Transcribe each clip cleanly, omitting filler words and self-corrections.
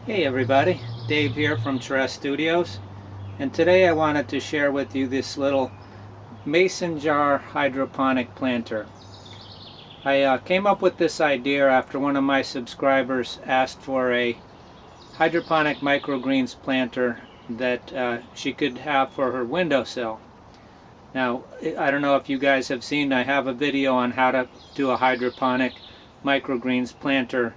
Hey everybody, Dave here from Charest Studios, and today I wanted to share with you this little mason jar hydroponic planter. I came up with this idea after one of my subscribers asked for a hydroponic microgreens planter that she could have for her windowsill. Now, I don't know if you guys have seen, I have a video on how to do a hydroponic microgreens planter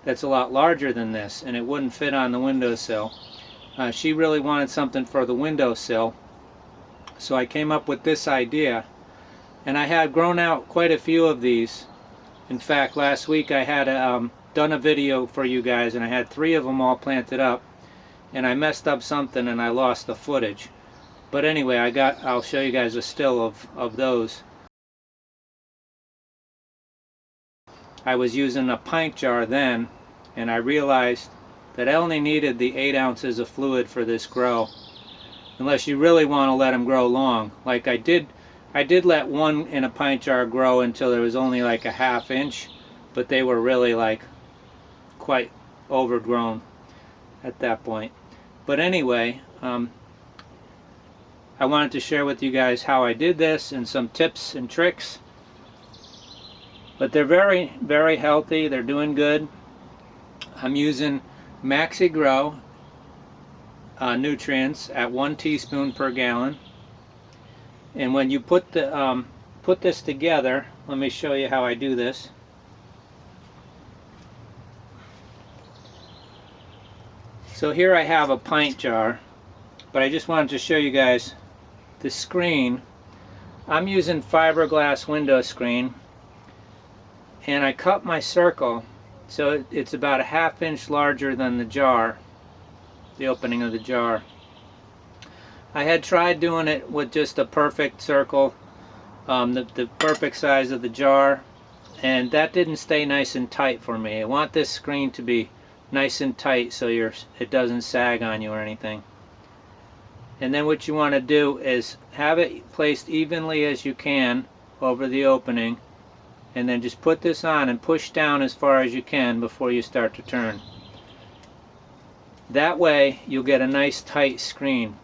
that's a lot larger than this, and it wouldn't fit on the windowsill. She really wanted something for the windowsill, so I came up with this idea, and I had grown out quite a few of these. In fact, last week I had done a video for you guys, and I had 3 of them all planted up, and I messed up something and I lost the footage. But anyway, I'll show you guys a still of those. I was using a pint jar then, and I realized that I only needed the 8 ounces of fluid for this grow, unless you really want to let them grow long. Like I did let one in a pint jar grow until there was only like a ½ inch, but they were really like quite overgrown at that point. But anyway, I wanted to share with you guys how I did this and some tips and tricks. But they're very, very healthy. They're doing good. I'm using Maxi Grow nutrients at 1 teaspoon per gallon. And when you put this together, let me show you how I do this. So here I have a pint jar, but I just wanted to show you guys the screen. I'm using fiberglass window screen, and I cut my circle so it's about a ½ inch larger than the jar, the opening of the jar. I had tried doing it with just a perfect circle, the perfect size of the jar, and that didn't stay nice and tight for me. I want this screen to be nice and tight so it doesn't sag on you or anything. And then what you want to do is have it placed evenly as you can over the opening, and then just put this on and push down as far as you can before you start to turn. That way you'll get a nice tight screen.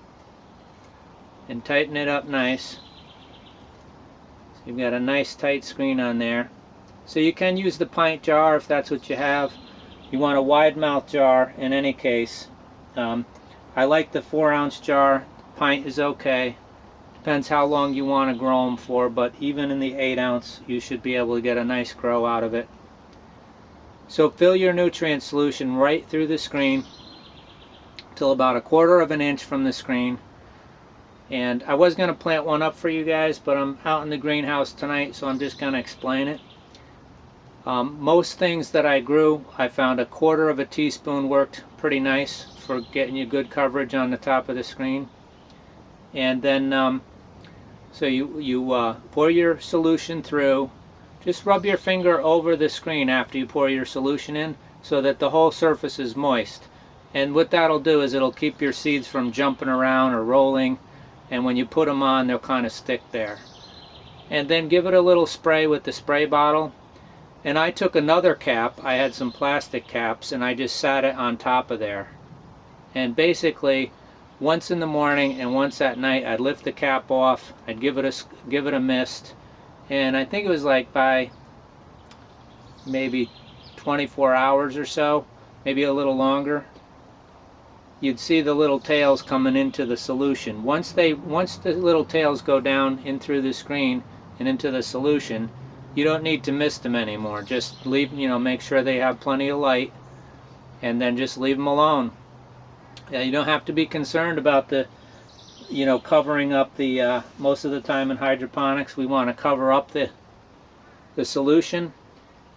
And tighten it up nice. So you've got a nice tight screen on there. So you can use the pint jar if that's what you have. You want a wide mouth jar in any case. I like the 4-ounce jar. Pint is okay. Depends how long you want to grow them for, but even in the 8-ounce you should be able to get a nice grow out of it. So fill your nutrient solution right through the screen till about 1/4 inch from the screen. And I was going to plant one up for you guys, but I'm out in the greenhouse tonight, so I'm just going to explain it. Most things that I grew, I found 1/4 teaspoon worked pretty nice for getting you good coverage on the top of the screen. And then, so you pour your solution through. Just rub your finger over the screen after you pour your solution in so that the whole surface is moist. And what that'll do is it'll keep your seeds from jumping around or rolling. And when you put them on, they'll kind of stick there. And then give it a little spray with the spray bottle. And I took another cap, I had some plastic caps, and I just sat it on top of there. And basically, once in the morning and once at night, I'd lift the cap off, I'd give it a mist, and I think it was like by maybe 24 hours or so, maybe a little longer, you'd see the little tails coming into the solution. Once the little tails go down in through the screen and into the solution, you don't need to mist them anymore. Just leave, make sure they have plenty of light, and then just leave them alone. You don't have to be concerned about the, covering up the, most of the time in hydroponics, we want to cover up the solution.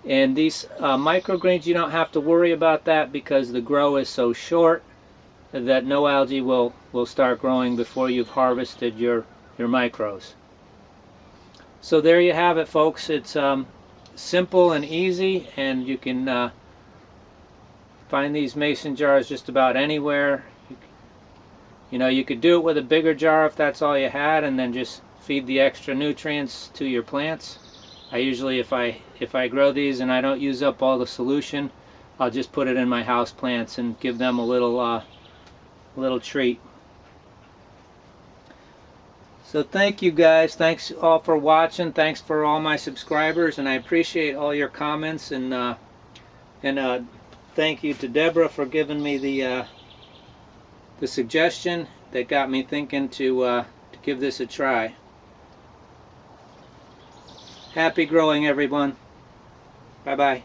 And these microgreens, you don't have to worry about that because the grow is so short that no algae will start growing before you've harvested your micros. So there you have it, folks. It's simple and easy, and you can find these mason jars just about anywhere. You could do it with a bigger jar if that's all you had, and then just feed the extra nutrients to your plants. I usually, if I grow these and I don't use up all the solution, I'll just put it in my house plants and give them a little treat. So thank you guys. Thanks all for watching. Thanks for all my subscribers, and I appreciate all your comments. And thank you to Deborah for giving me the suggestion that got me thinking to give this a try. Happy growing, everyone. Bye-bye.